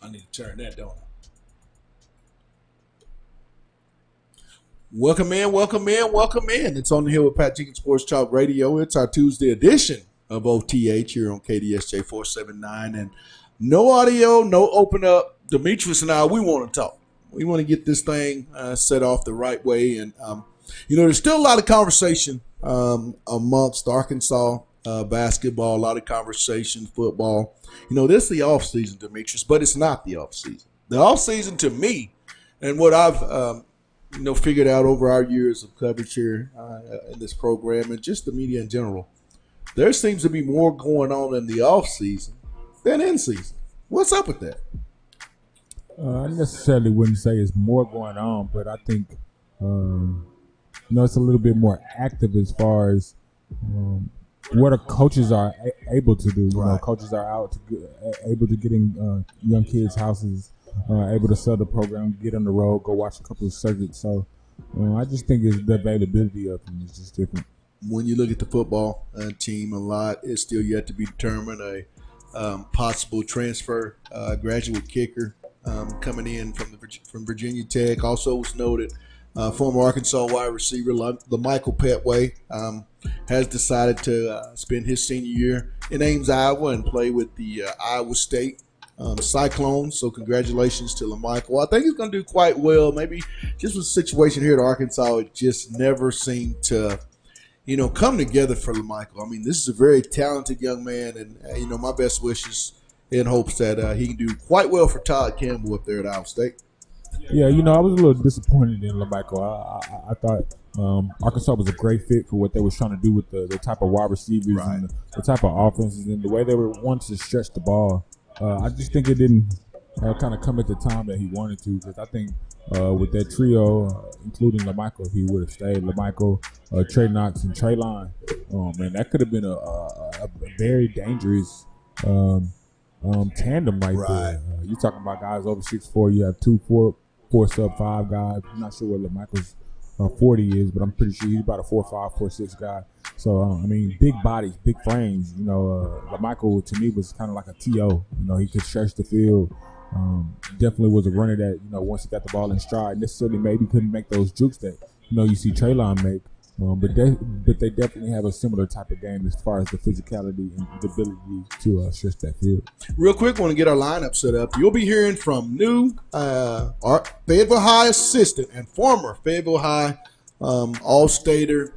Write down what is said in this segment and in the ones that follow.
I need to turn that down. Welcome in, welcome in, welcome in. It's On the Hill with Pat Jenkins Sports Talk Radio. It's our Tuesday edition of OTH here on KDSJ 479. And no audio, no open up. Demetrius and I, we want to talk. We want to get this thing set off the right way. And, there's still a lot of conversation amongst Arkansas basketball, a lot of conversation, football. This is the offseason, Demetrius, but it's not the offseason. The offseason to me, and what I've figured out over our years of coverage here in this program and just the media in general, there seems to be more going on in the offseason than in season. What's up with that? I necessarily wouldn't say it's more going on, but I think it's a little bit more active as far as what coaches are able to do. Coaches are out able to get in young kids' houses, able to sell the program, get on the road, go watch a couple of circuits. So I just think it's the availability of them is just different. When you look at the football team, a lot is still yet to be determined. A possible transfer graduate kicker coming in from Virginia Tech. Also was noted former Arkansas wide receiver LaMichael Petway has decided to spend his senior year in Ames, Iowa, and play with the Iowa State Cyclones. So congratulations to LaMichael. I think he's going to do quite well. Maybe just with the situation here at Arkansas, it just never seemed to come together for LaMichael. I mean, this is a very talented young man, and my best wishes in hopes that he can do quite well for Todd Campbell up there at Iowa State. Yeah, I was a little disappointed in LaMichael. I thought Arkansas was a great fit for what they were trying to do with the type of wide receivers and the type of offenses and the way they were wanting to stretch the ball. I just think it didn't kind of come at the time that he wanted to, because I think with that trio, including LaMichael, he would have stayed. LaMichael, Trey Knox, and Treylon. Man, that could have been a very dangerous tandem right there. You're talking about guys over 6'4". You have 4 sub-5 guys. I'm not sure what LaMichael's 40 is, but I'm pretty sure he's about a 4'5", 4'6" guy. So, big bodies, big frames. LaMichael, to me, was kind of like a T.O. He could stretch the field. Definitely was a runner that, once he got the ball in stride, necessarily maybe couldn't make those jukes that, you see Treylon make. But they definitely have a similar type of game as far as the physicality and the ability to stretch that field. Real quick, want to get our lineup set up. You'll be hearing from new Fayetteville High assistant and former Fayetteville High All-Stater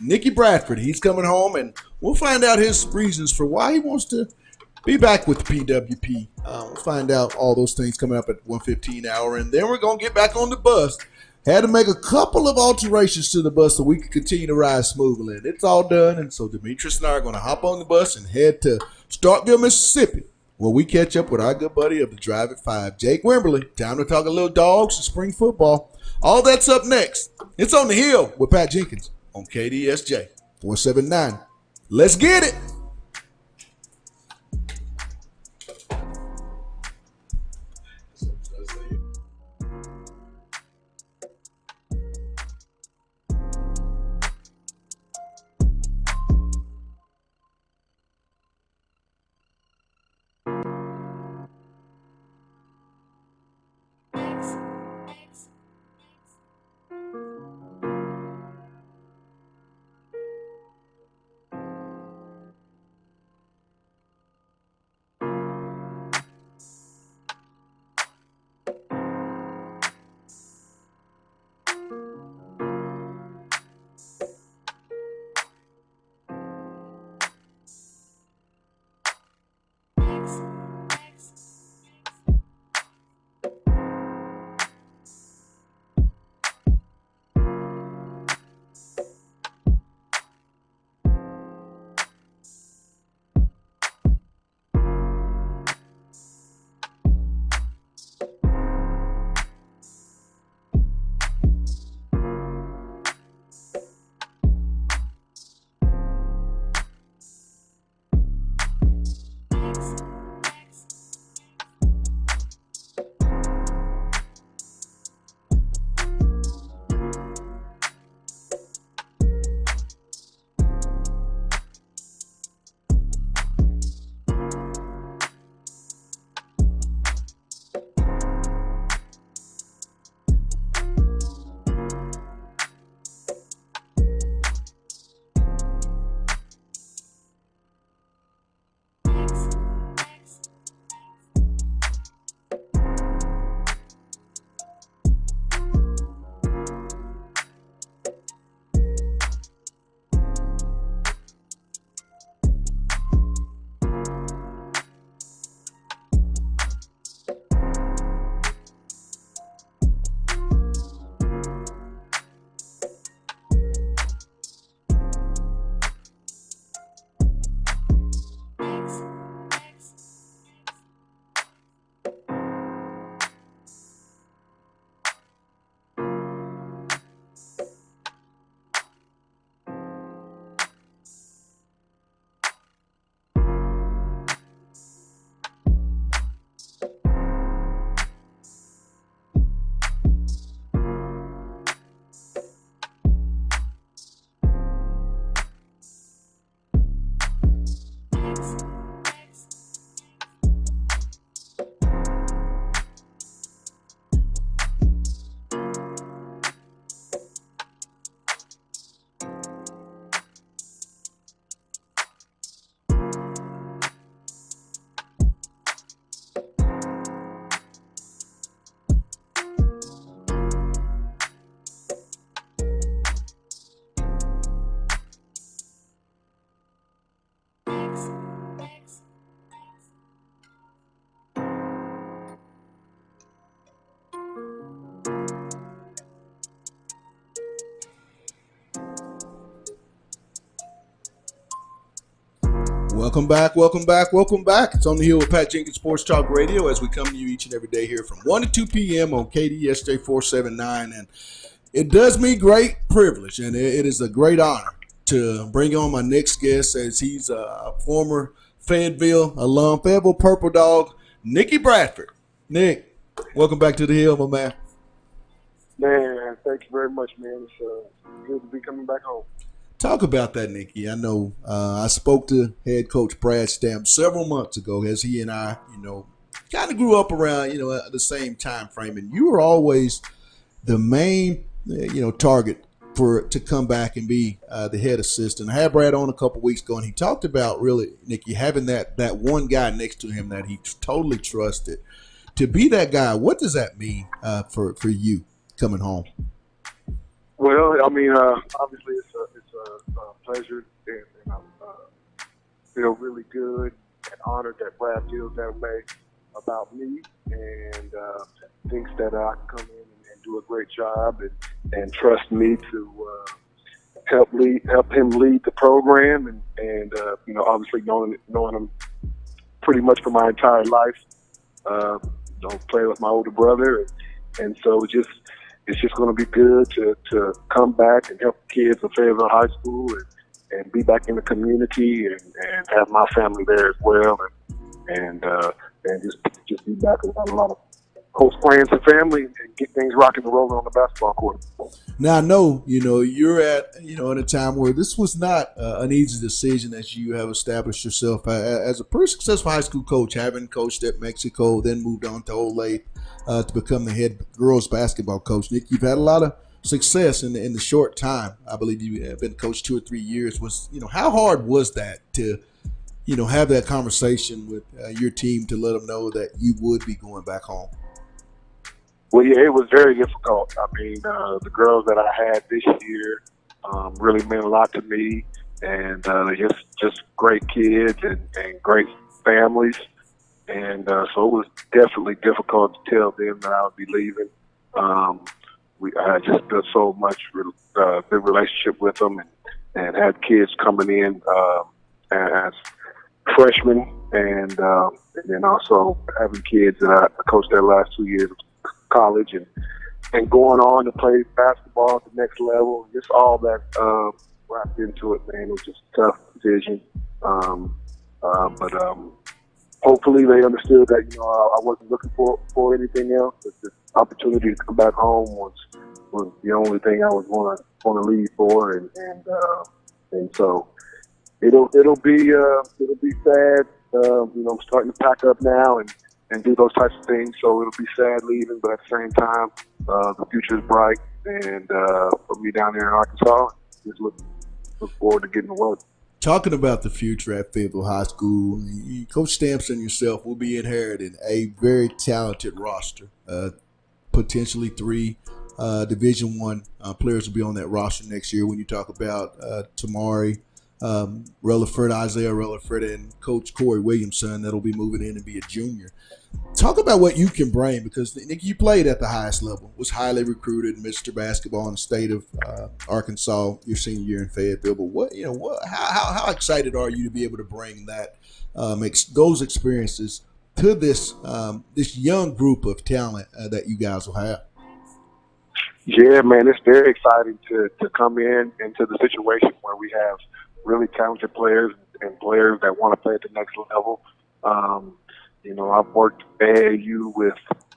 Nicky Bradford. He's coming home, and we'll find out his reasons for why he wants to be back with the PWP. We'll find out all those things coming up at 1:15 hour, and then we're going to get back on the bus. Had to make a couple of alterations to the bus so we could continue to ride smoothly. And it's all done, and so Demetrius and I are going to hop on the bus and head to Starkville, Mississippi, where we catch up with our good buddy of the Drive at 5, Jake Wimberly. Time to talk a little dogs and spring football. All that's up next. It's On the Hill with Pat Jenkins on KDSJ 479. Let's get it. Welcome back, welcome back, welcome back. It's On the Hill with Pat Jenkins Sports Talk Radio as we come to you each and every day here from 1 to 2 p.m. on KDSJ 479. And it does me great privilege, and it is a great honor to bring on my next guest as he's a former Fayetteville alum, Fayetteville Purple Dog, Nicky Bradford. Nick, welcome back to the Hill, my man. Man, thank you very much, man. It's good to be coming back home. Talk about that, Nicky. I know I spoke to head coach Brad Stamp several months ago as he and I, kind of grew up around, at the same time frame. And you were always the main, target to come back and be the head assistant. I had Brad on a couple weeks ago, and he talked about really, Nicky, having that one guy next to him that he totally trusted. To be that guy, what does that mean for you coming home? Well, I mean, obviously it's a pleasure, and I feel really good and honored that Brad feels that way about me, and thinks that I can come in and do a great job, and trust me to help him lead the program, and obviously knowing him pretty much for my entire life, playing with my older brother, and so it's just going to be good to come back and help kids in Fayetteville High School and be back in the community and have my family there as well, and just be back with a lot of close friends and family and get things rocking and rolling on the basketball court. Now I know you're at in a time where this was not an easy decision as you have established yourself as a pretty successful high school coach, having coached at Mexico, then moved on to Olathe to become the head girls basketball coach. Nick, you've had a lot of success in the short time. I believe you have been coached 2 or 3 years. How hard was that to have that conversation with your team to let them know that you would be going back home? Well, yeah, it was very difficult. I mean, the girls that I had this year really meant a lot to me, and just great kids and great families. And so it was definitely difficult to tell them that I would be leaving. I just built so much good relationship with them, and had kids coming in as freshmen, and then also having kids that I coached their last 2 years of college, and going on to play basketball at the next level. Just all that wrapped into it, man. It was just a tough decision. But hopefully they understood that, I wasn't looking for anything else. But the opportunity to come back home was the only thing I was going to leave for, and so it'll be sad. I'm starting to pack up now and do those types of things. So it'll be sad leaving, but at the same time, the future is bright, and for me down there in Arkansas, just look forward to getting to work. Talking about the future at Fayetteville High School, Coach Stamps and yourself will be inheriting a very talented roster. Potentially 3 Division I players will be on that roster next year. When you talk about Tamari Relaford, Isaiah Relaford, and Coach Corey Williamson, that'll be moving in and be a junior. Talk about what you can bring, because Nick, you played at the highest level, was highly recruited, Mr. Basketball in the state of Arkansas your senior year in Fayetteville. But how excited are you to be able to bring that those experiences to this young group of talent that you guys will have? Yeah, man, it's very exciting to come into the situation where we have really talented players and players that want to play at the next level. I've worked AAU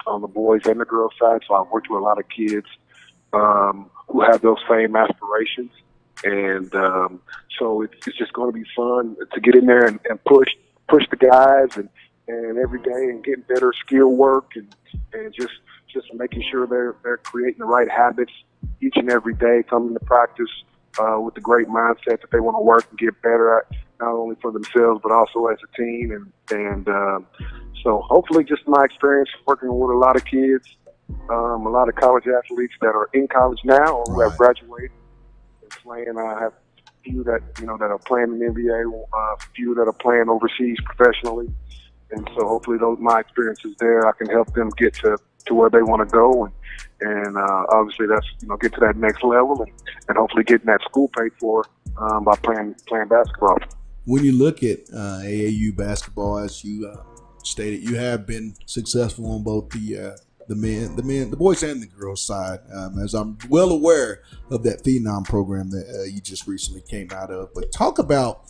on the boys and the girls side, so I've worked with a lot of kids who have those same aspirations. And so it's just going to be fun to get in there and push the guys and every day and getting better skill work and just making sure they're creating the right habits each and every day, coming to practice with the great mindset that they want to work and get better at, not only for themselves but also as a team. And so hopefully just my experience working with a lot of kids, a lot of college athletes that are in college now or who have graduated and playing. I have a few that that are playing in the NBA, a few that are playing overseas professionally. And so hopefully my experiences there, I can help them get to where they want to go. And obviously that's, get to that next level and hopefully getting that school paid for by playing basketball. When you look at AAU basketball, as you stated, you have been successful on both the boys and the girls side, as I'm well aware of that Phenom program that you just recently came out of. But talk about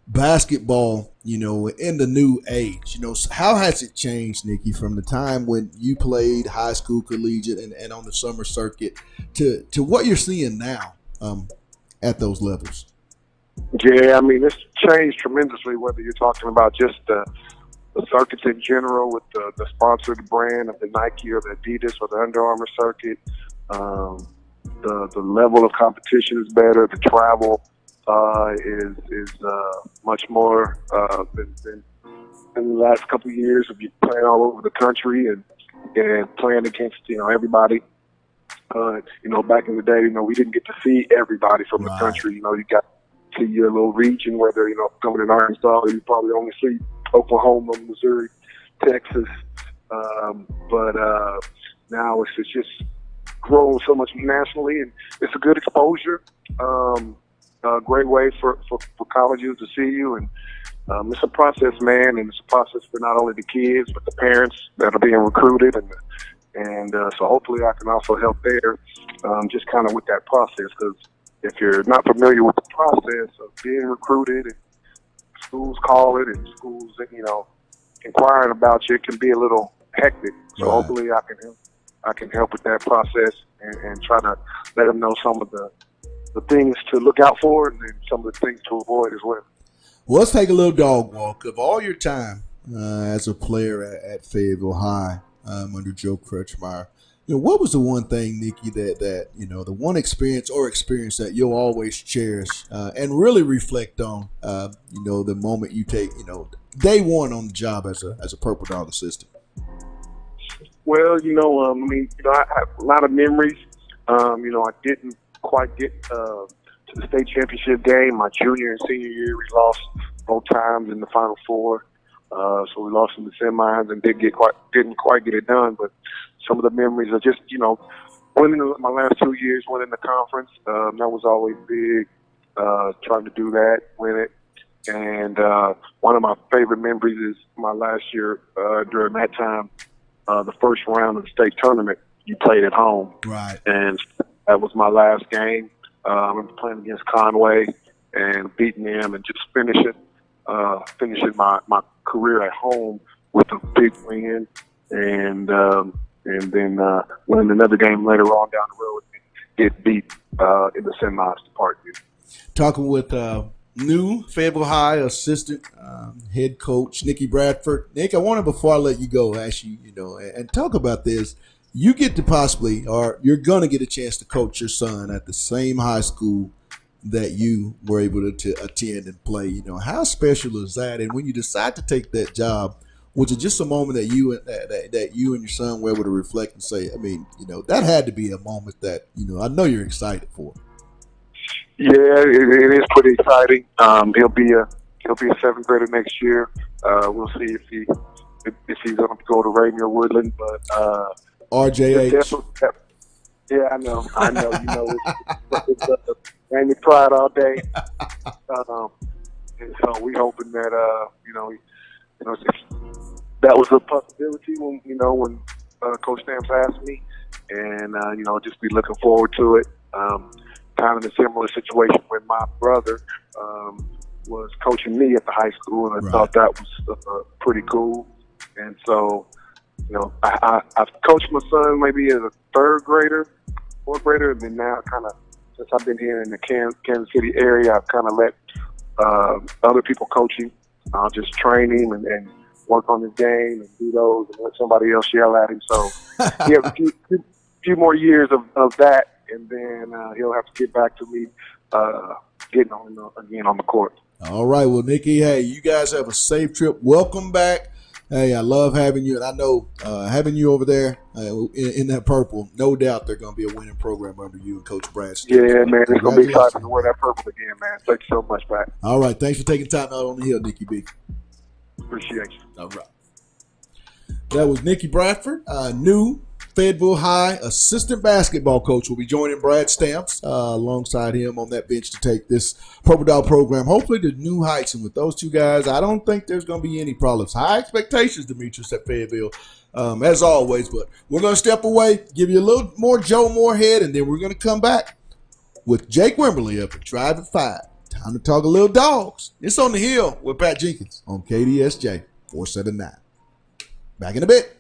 basketball, in the new age. How has it changed, Nikki, from the time when you played high school, collegiate, and on the summer circuit to what you're seeing now at those levels? Yeah, I mean, it's changed tremendously, whether you're talking about just the circuits in general with the sponsored brand of the Nike or the Adidas or the Under Armour circuit. The level of competition is better. The travel is much more than in the last couple of years of you playing all over the country and playing against everybody. Back in the day, we didn't get to see everybody from the country. You got to see your little region, whether coming in Arkansas, you probably only see Oklahoma, Missouri, Texas. But now it's just grown so much nationally, and it's a good exposure. A great way for colleges to see you, and it's a process, man, and it's a process for not only the kids but the parents that are being recruited, and so hopefully I can also help there, just kind of with that process, because if you're not familiar with the process of being recruited and schools call it and schools inquiring about you, it can be a little hectic. So hopefully I can help with that process and try to let them know some of the things to look out for and then some of the things to avoid as well. Well, let's take a little dog walk of all your time as a player at Fayetteville High under Joe Crutchmeyer. What was the one thing, Nikki, that the one experience that you'll always cherish and really reflect on, the moment you take, day one on the job as a Purple Dog assistant? Well, I have a lot of memories. I didn't quite get to the state championship game my junior and senior year. We lost both times in the Final Four, so we lost in the semis and didn't quite get it done. But some of the memories are just winning my last 2 years, winning the conference. That was always big. Trying to do that, win it. And one of my favorite memories is my last year during that time, the first round of the state tournament. You played at home, right? And that was my last game. I remember playing against Conway and beating them and just finishing my career at home with a big win, and then winning another game later on down the road and get beat in the semis to Parkview. Talking with new Fayetteville High assistant head coach Nikki Bradford. Nick, I wanted, before I let you go, ask you, and talk about this. You get to possibly, or you're going to get a chance to coach your son at the same high school that you were able to attend and play. How special is that? And when you decide to take that job, was it just a moment that you and your son were able to reflect and say, that had to be a moment that, I know you're excited for? Yeah, it is pretty exciting. He'll be a seventh grader next year. We'll see if he's going to go to Rainier Woodland, but RJH. Yeah, I know. It's Rainier Pride all day. And so we hoping that that was a possibility when Coach Stamps asked me, and just be looking forward to it. Kind of in a similar situation when my brother was coaching me at the high school, and I thought that was pretty cool. And so, I've coached my son maybe as a third grader, fourth grader, and then now kind of since I've been here in the Kansas City area, I've kind of let other people coach him, just train him and work on his game and do those and let somebody else yell at him. So he has a few more years of that, and then he'll have to get back to me getting on again on the court. All right. Well, Nikki, hey, you guys have a safe trip. Welcome back. Hey, I love having you, and I know having you over there in that purple, no doubt they're going to be a winning program under you and Coach Brad. Yeah, man, it's going to be exciting to wear that purple again, man. Thank you so much, Pat. All right. Thanks for taking time out on the hill, Nikki B. Appreciate you. All right. That was Nikki Bradford, new Fayetteville High assistant basketball coach, will be joining Brad Stamps alongside him on that bench to take this Purple Dog program hopefully to new heights. And with those two guys, I don't think there's going to be any problems. High expectations, Demetrius, at Fayetteville, as always. But we're going to step away, give you a little more Joe Moorhead, and then we're going to come back with Jake Wimberly up at Drive at 5. Time to talk a little dogs. It's on the hill with Pat Jenkins on KDSJ 479. Back in a bit.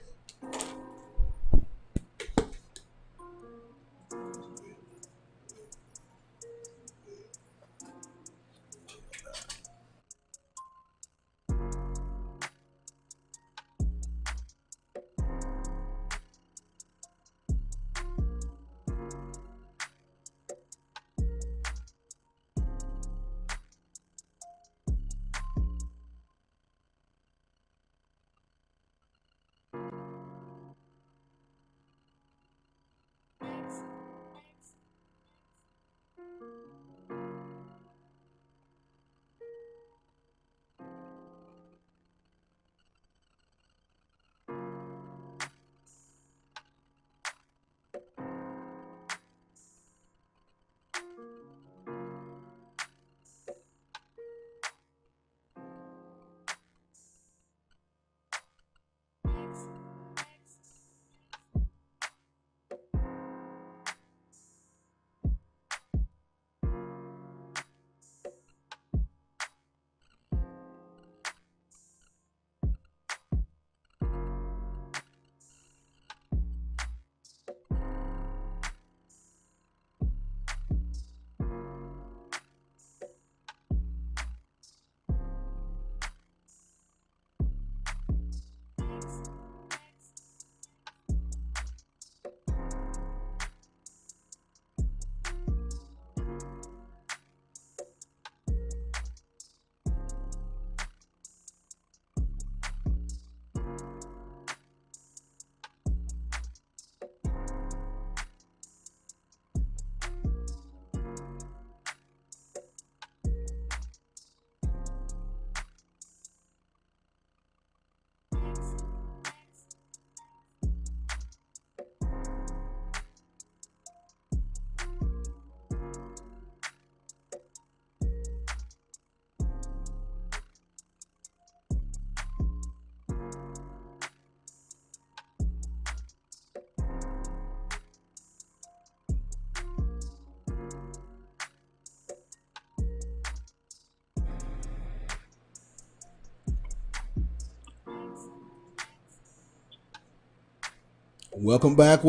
Welcome back.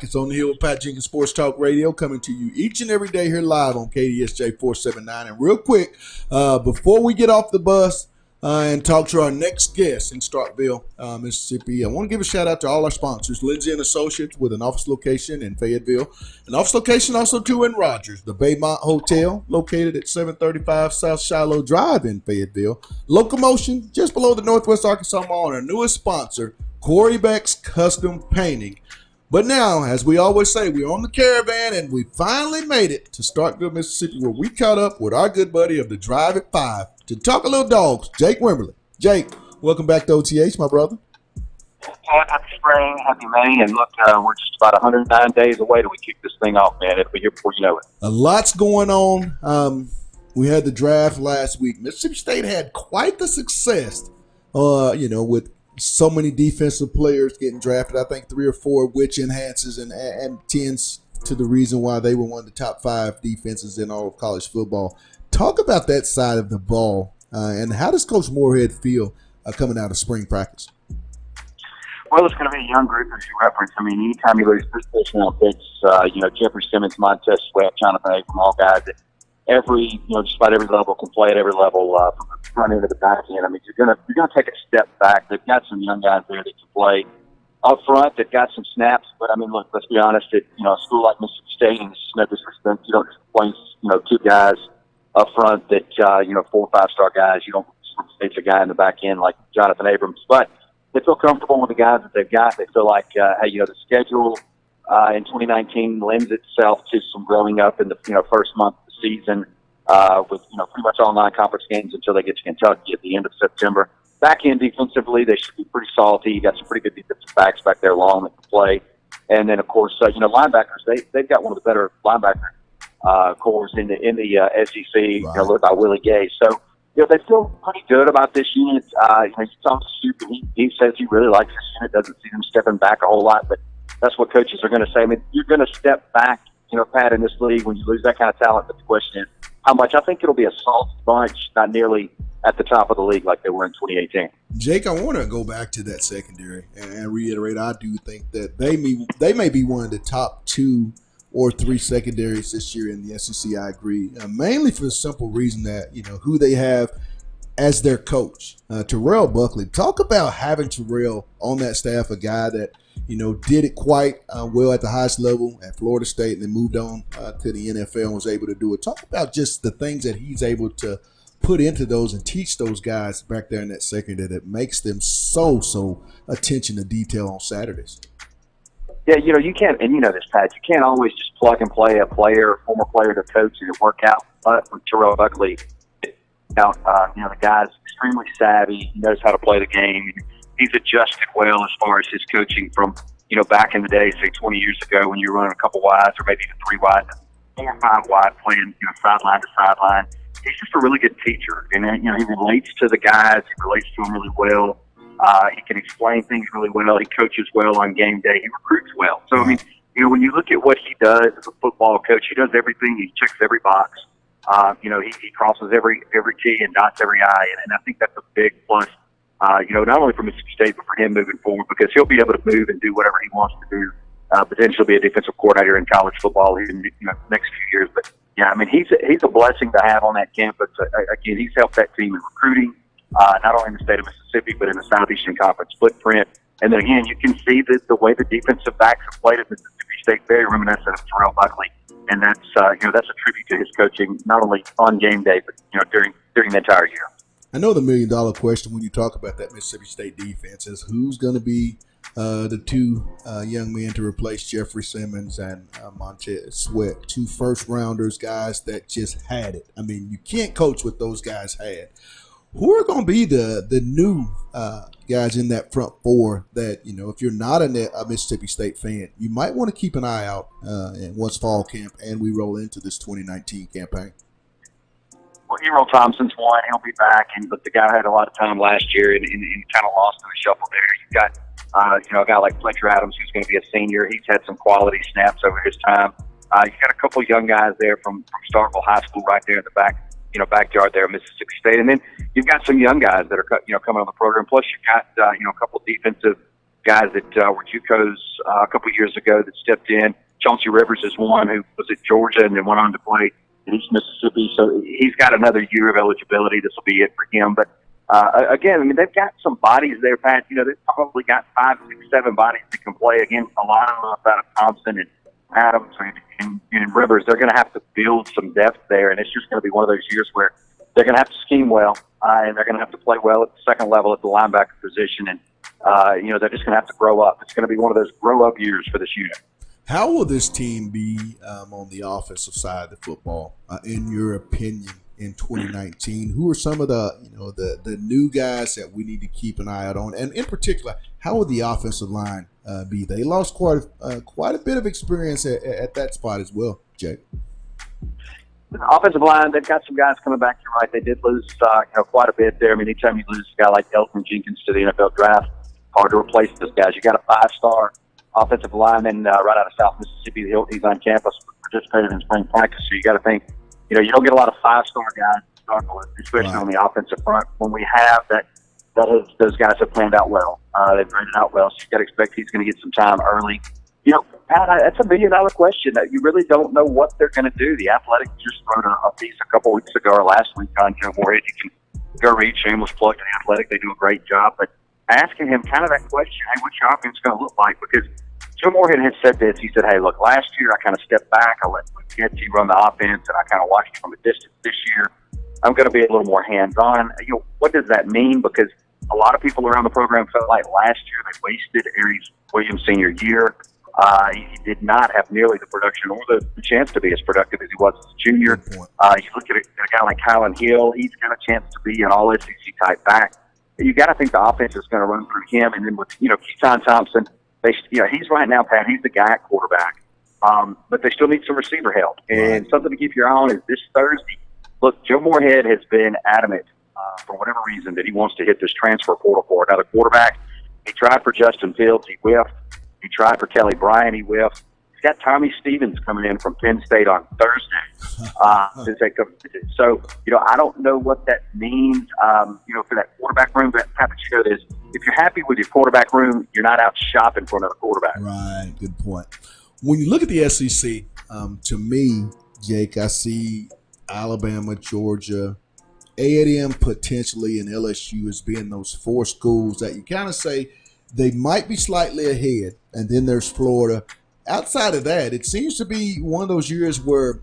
It's on the hill with Pat Jenkins Sports Talk Radio, coming to you each and every day here live on KDSJ 479. And real quick, before we get off the bus and talk to our next guest in Starkville, Mississippi, I want to give a shout out to all our sponsors, Lindsay and Associates with an office location in Fayetteville, an office location also too in Rogers, the Baymont Hotel located at 735 South Shiloh Drive in Fayetteville, Locomotion just below the Northwest Arkansas Mall, and our newest sponsor, Corey Beck's Custom Painting. But now, as we always say, we're on the caravan, and we finally made it to Starkville, Mississippi, where we caught up with our good buddy of the Drive at 5 to talk a little dogs, Jake Wimberly. Jake, welcome back to OTH, my brother. Happy spring, happy May, and look, we're just about 109 days away till we kick this thing off, man. It'll be here before you know it. A lot's going on. We had the draft last week. Mississippi State had quite the success, with so many defensive players getting drafted. I think 3 or 4, which enhances and tends to the reason why they were one of the top 5 defenses in all of college football. Talk about that side of the ball, and how does Coach Moorhead feel coming out of spring practice? Well, it's going to be a young group, as you referenced. I mean, anytime you lose three first-round picks, Jeffrey Simmons, Montez Sweat, Jonathan Abram, all guys that just about every level can play at every level from the front end to the back end. I mean, you're gonna take a step back. They've got some young guys there that can play up front. They've got some snaps, but I mean, look, let's be honest. At a school like Mississippi State, and this is no disrespect, you don't just place two guys up front that 4 or 5 star guys. You don't place a guy in the back end like Jonathan Abrams, but they feel comfortable with the guys that they've got. They feel like the schedule in 2019 lends itself to some growing up in the first month of the season with pretty much all non-conference games until they get to Kentucky at the end of September. Back end defensively, they should be pretty salty. You got some pretty good defensive backs back there long that can play, and then of course linebackers. They've got one of the better linebacker cores in the SEC, Right. led by Willie Gay. So. They feel pretty good about this unit. You saw Stupid. He says he really likes this unit, doesn't see them stepping back a whole lot, but that's what coaches are going to say. I mean, you're going to step back, Pat, in this league when you lose that kind of talent, but the question is how much. I think it'll be a salty bunch, not nearly at the top of the league like they were in 2018. Jake, I want to go back to that secondary and reiterate, I do think that they may be one of the top 2 or 3 secondaries this year in the SEC. I agree, mainly for the simple reason that who they have as their coach, Terrell Buckley. Talk about having Terrell on that staff, a guy that did it quite well at the highest level at Florida State, and then moved on to the NFL and was able to do it. Talk about just the things that he's able to put into those and teach those guys back there in that secondary that makes them so attention to detail on Saturdays. Yeah, you can't, and this, Pat, you can't always just plug and play a former player to coach and work out. But with Terrell Buckley, the guy's extremely savvy. He knows how to play the game. He's adjusted well as far as his coaching from, back in the day, say 20 years ago when you were running a couple wides or maybe 3 wide, 4 or 5 wide playing, sideline to sideline. He's just a really good teacher. And, he relates to the guys. He relates to them really well. He can explain things really well. He coaches well on game day. He recruits well. So, I mean, when you look at what he does as a football coach, he does everything. He checks every box. He crosses every T and dots every I. And I think that's a big plus, not only for Mississippi State, but for him moving forward, because he'll be able to move and do whatever he wants to do, potentially be a defensive coordinator in college football in the next few years. But, yeah, I mean, he's a blessing to have on that campus. Again, he's helped that team in recruiting. Not only in the state of Mississippi, but in the Southeastern Conference footprint. And then again, you can see that the way the defensive backs have played at Mississippi State, very reminiscent of Terrell Buckley. And that's that's a tribute to his coaching, not only on game day, but during the entire year. I know the $1 million question when you talk about that Mississippi State defense is who's going to be the 2 young men to replace Jeffrey Simmons and Montez Sweat, 2 first-rounders, guys that just had it. I mean, you can't coach what those guys had. Who are going to be the new guys in that front 4 that, if you're not a Mississippi State fan, you might want to keep an eye out once fall camp and we roll into this 2019 campaign? Well, Hero Thompson's one. He'll be back, but the guy had a lot of time last year and kind of lost in the shuffle there. You've got, a guy like Fletcher Adams who's going to be a senior. He's had some quality snaps over his time. You've got a couple of young guys there from Starkville High School right there in the backyard there at Mississippi State. And then you've got some young guys that are, coming on the program. Plus you've got, a couple of defensive guys that were JUCOs a couple of years ago that stepped in. Chauncey Rivers is one who was at Georgia and then went on to play in East Mississippi. So he's got another year of eligibility. This will be it for him. But, again, I mean, they've got some bodies there, Pat. They've probably got 5, 6, 7 bodies that can play. Again, a lot of them out of Thompson and Adams and Rivers. They're going to have to build some depth there, and it's just going to be one of those years where they're going to have to scheme well, and they're going to have to play well at the second level at the linebacker position, and they're just going to have to grow up. It's going to be one of those grow-up years for this unit. How will this team be on the offensive side of the football, in your opinion, in 2019? Who are some of the new guys that we need to keep an eye out on? And in particular, how will the offensive line be? They lost quite a bit of experience at that spot as well, Jake. The offensive line, they've got some guys coming back. You're right. They did lose quite a bit there. I mean, anytime you lose a guy like Elton Jenkins to the NFL draft, hard to replace those guys. You got a 5-star offensive lineman right out of South Mississippi. He's on campus participating in spring practice. So you got to think, you don't get a lot of 5-star guys to start with, especially on the offensive front. When we have that those guys have planned out well. They've planned out well, so you got to expect he's going to get some time early. You know, Pat, that's $1 million question that you really don't know what they're going to do. The Athletic just wrote a piece a couple weeks ago or last week on Joe Moorhead. You can go read shameless plug to the Athletic. They do a great job. But asking him kind of that question, hey, what's your offense going to look like? Because Joe Moorhead had said this. He said, hey, look, last year I kind of stepped back. I let Getty run the offense, and I kind of watched it from a distance. This year, I'm going to be a little more hands-on. You know, what does that mean? Because a lot of people around the program felt like last year they wasted Aries Williams' senior year. He did not have nearly the production or the chance to be as productive as he was as a junior. You look at a guy like Kylan Hill, he's got a chance to be an all-SEC type back. You got to think the offense is going to run through him. And then with, Keaton Thompson, he's right now, Pat, he's the guy at quarterback. But they still need some receiver help. And something to keep your eye on is this Thursday. Look, Joe Moorhead has been adamant for whatever reason that he wants to hit this transfer portal for another quarterback. He tried for Justin Fields. He whiffed. He tried for Kelly Bryant. He whiffed. He's got Tommy Stevens coming in from Penn State on Thursday to take a visit. So, I don't know what that means, for that quarterback room. But Pat, you know this. If you're happy with your quarterback room, you're not out shopping for another quarterback. Right. Good point. When you look at the SEC, to me, Jake, I see Alabama, Georgia, A&M potentially, and LSU as being those four schools that you kind of say they might be slightly ahead. And then there's Florida. Outside of that, it seems to be one of those years where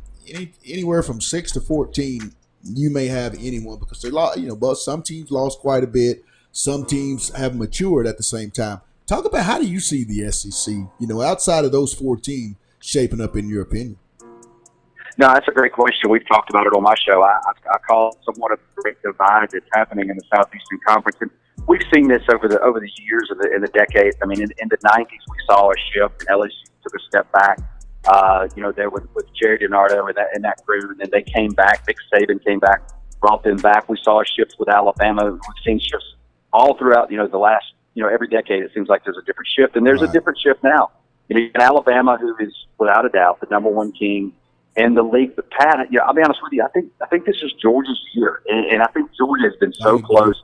anywhere from 6 to 14, you may have anyone because they lost. But some teams lost quite a bit. Some teams have matured at the same time. Talk about how do you see the SEC? Outside of those 4 teams shaping up in your opinion. No, that's a great question. We've talked about it on my show. I call it somewhat of a great divide that's happening in the Southeastern Conference. And we've seen this over the years in the decades. I mean, in the 90s, we saw a shift, and LSU took a step back. There with Jerry DiNardo and that crew, and then they came back. Nick Saban came back, brought them back. We saw a shift with Alabama. We've seen shifts all throughout. The last every decade. It seems like there's a different shift, and there's a different shift now. You got Alabama, who is without a doubt the number one team in the league. But Pat, I'll be honest with you. I think this is Georgia's year, and I think Georgia has been so close.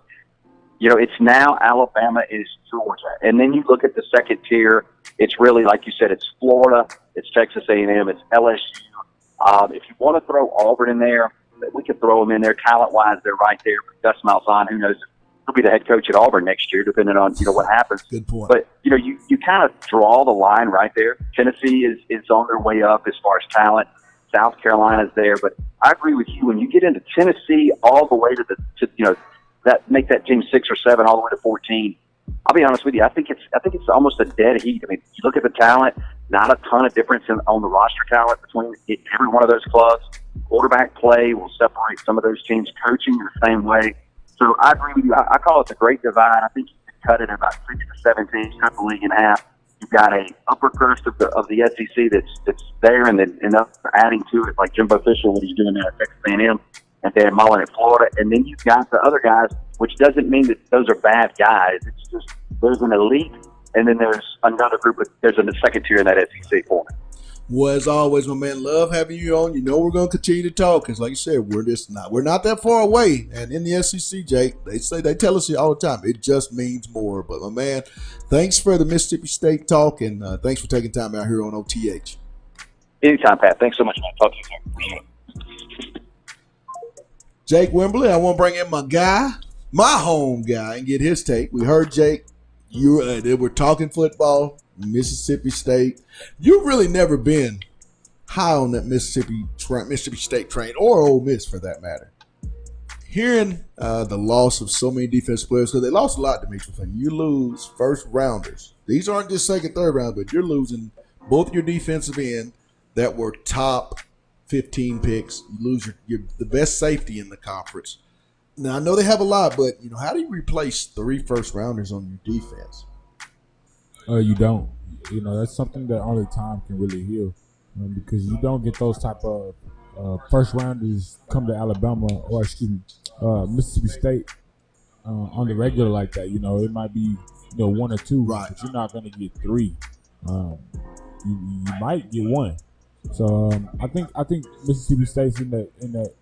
It's now Alabama is Georgia, and then you look at the second tier. It's really, like you said, it's Florida, it's Texas A&M, it's LSU. If you want to throw Auburn in there, we could throw them in there. Talent-wise, they're right there. Gus Malzahn, who knows, he'll be the head coach at Auburn next year, depending on what happens. Good point. But you kind of draw the line right there. Tennessee is on their way up as far as talent. South Carolina's there, but I agree with you. When you get into Tennessee, all the way to that make that team 6 or 7, all the way to 14. I'll be honest with you. I think it's almost a dead heat. I mean, you look at the talent. Not a ton of difference on the roster talent between every one of those clubs. Quarterback play will separate some of those teams. Coaching the same way. So I agree with you. I call it the great divide. I think you can cut it in about 6 to 7 teams, cut the league in half. You've got a upper crust of the SEC that's there, and then adding to it like Jimbo Fisher, what he's doing there at Texas A&M, and Dan Mullen at Florida. And then you've got the other guys, which doesn't mean that those are bad guys. It's just there's an elite, and then there's another group. There's a second tier in that SEC for me. Well, as always, my man, love having you on. We're going to continue to talk because, like you said, we're not that far away. And in the SEC, Jake, they tell us all the time, it just means more. But my man, thanks for the Mississippi State talk, and thanks for taking time out here on OTH. Anytime, Pat. Thanks so much, man. Talk to you soon. Jake Wembley, I want to bring in my guy, my home guy, and get his take. We heard Jake. They were talking football. Mississippi State. You've really never been high on that Mississippi State train, or Ole Miss for that matter. Hearing the loss of so many defensive players, because they lost a lot, Dimitri. You lose first rounders. These aren't just second, third round, but you're losing both your defensive end that were top 15 picks. You lose the best safety in the conference. Now, I know they have a lot, but how do you replace 3 first rounders on your defense? You don't. That's something that only time can really heal, because you don't get those type of first rounders come to Alabama or Mississippi State on the regular like that. It might be 1 or 2, right? But you're not going to get 3. You might get 1. So I think Mississippi State's in that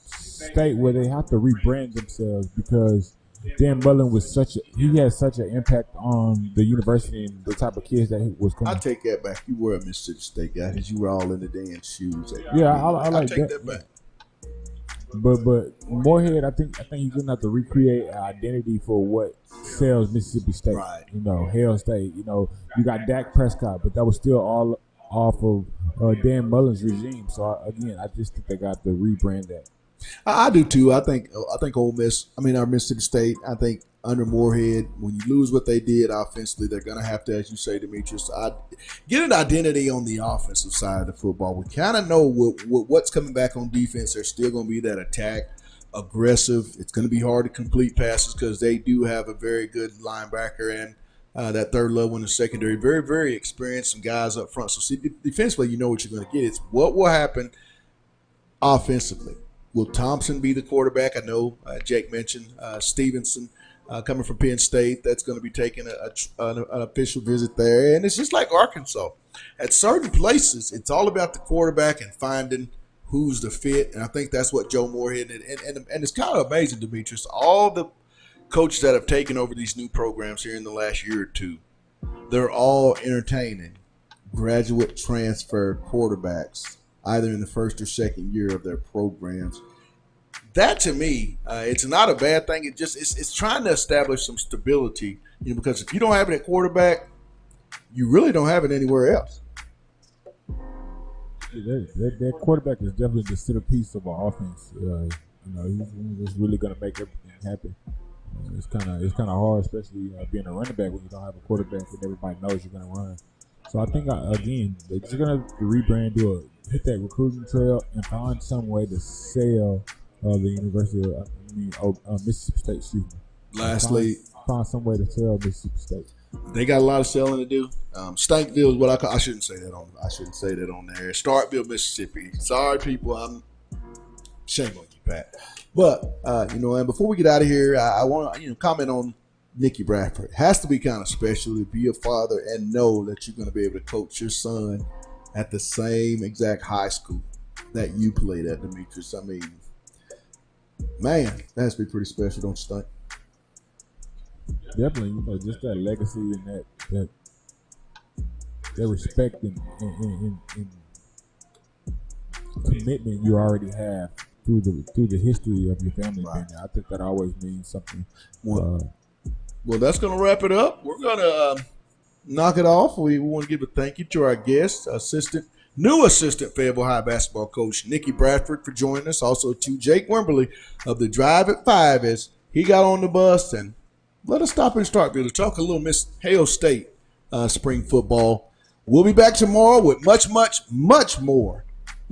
state where they have to rebrand themselves, because Dan Mullen was he had such an impact on the university and the type of kids that he was coming. I take that back. You were a Mississippi State guy because you were all in the Dan's shoes. Yeah, I like take that back. But Moorhead, I think he's gonna have to recreate an identity for what sells Mississippi State. Right. You know, Hail State. You know, you got Dak Prescott, but that was still all off of Dan Mullen's regime. So again, I just think they got to rebrand that. I do too. I think Ole Miss. I mean, our Mississippi State. I think under Moorhead, when you lose what they did offensively, they're going to have to, as you say, Demetrius, get an identity on the offensive side of the football. We kind of know what's coming back on defense. There's still going to be that attack, aggressive. It's going to be hard to complete passes because they do have a very good linebacker and that third level in the secondary. Very, very experienced, some guys up front. So, see, defensively, you know what you're going to get. It's what will happen offensively. Will Thompson be the quarterback? I know Jake mentioned Stevenson coming from Penn State. That's going to be taking an official visit there. And it's just like Arkansas. At certain places, it's all about the quarterback and finding who's the fit. And I think that's what Joe Moorhead and it's kind of amazing, Demetrius. All the coaches that have taken over these new programs here in the last year or two, they're all entertaining graduate transfer quarterbacks either in the first or second year of their programs. That to me, it's not a bad thing. It's trying to establish some stability, because if you don't have it at quarterback, you really don't have it anywhere else. That quarterback is definitely the centerpiece of our offense. He's really going to make everything happen. It's kind of hard, especially being a running back when you don't have a quarterback and everybody knows you're going to run. So I think again they're just going to rebrand, hit that recruiting trail, and find some way to sell the University of Mississippi State. Excuse me. Lastly, find some way to sell Mississippi State. They got a lot of selling to do. Stankville is what I call. I shouldn't say that on there. Starkville, Mississippi. Sorry, people. Shame on you, Pat. But and before we get out of here, I want to comment on Nicky Bradford. It has to be kind of special to be a father and know that you're going to be able to coach your son at the same exact high school that you played at, Demetrius. I mean, man, that has to be pretty special, don't you think? Definitely, just that legacy and that respect and commitment you already have through the history of your family. Right. I think that always means something. Well, that's going to wrap it up. We're going to knock it off. We want to give a thank you to our guest, new assistant Fayetteville High basketball coach Nicky Bradford, for joining us. Also to Jake Wimberly of the Drive at 5 as he got on the bus, and let us stop in Starkville to talk a little Miss Hail State spring football. We'll be back tomorrow with much, much, much more.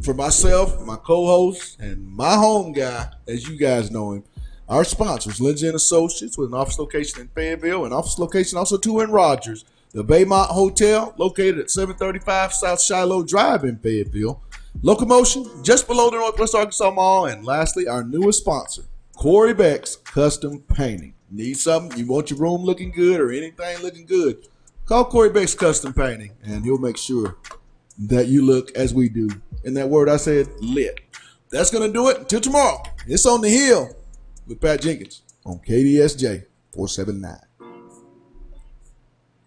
For myself, my co-host, and my home guy, as you guys know him, our sponsors, Lindsay & Associates, with an office location in Fayetteville and office location also too in Rogers. The Baymont Hotel, located at 735 South Shiloh Drive in Fayetteville. Locomotion, just below the Northwest Arkansas Mall. And lastly, our newest sponsor, Corey Beck's Custom Painting. Need something? You want your room looking good or anything looking good? Call Corey Beck's Custom Painting, and he'll make sure that you look as we do. In that word I said, lit. That's going to do it. Until tomorrow, it's On the Hill with Pat Jenkins on KDSJ 479.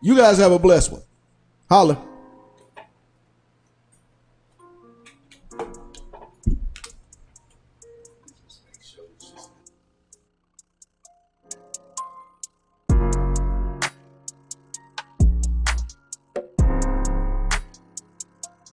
You guys have a blessed one. Holla.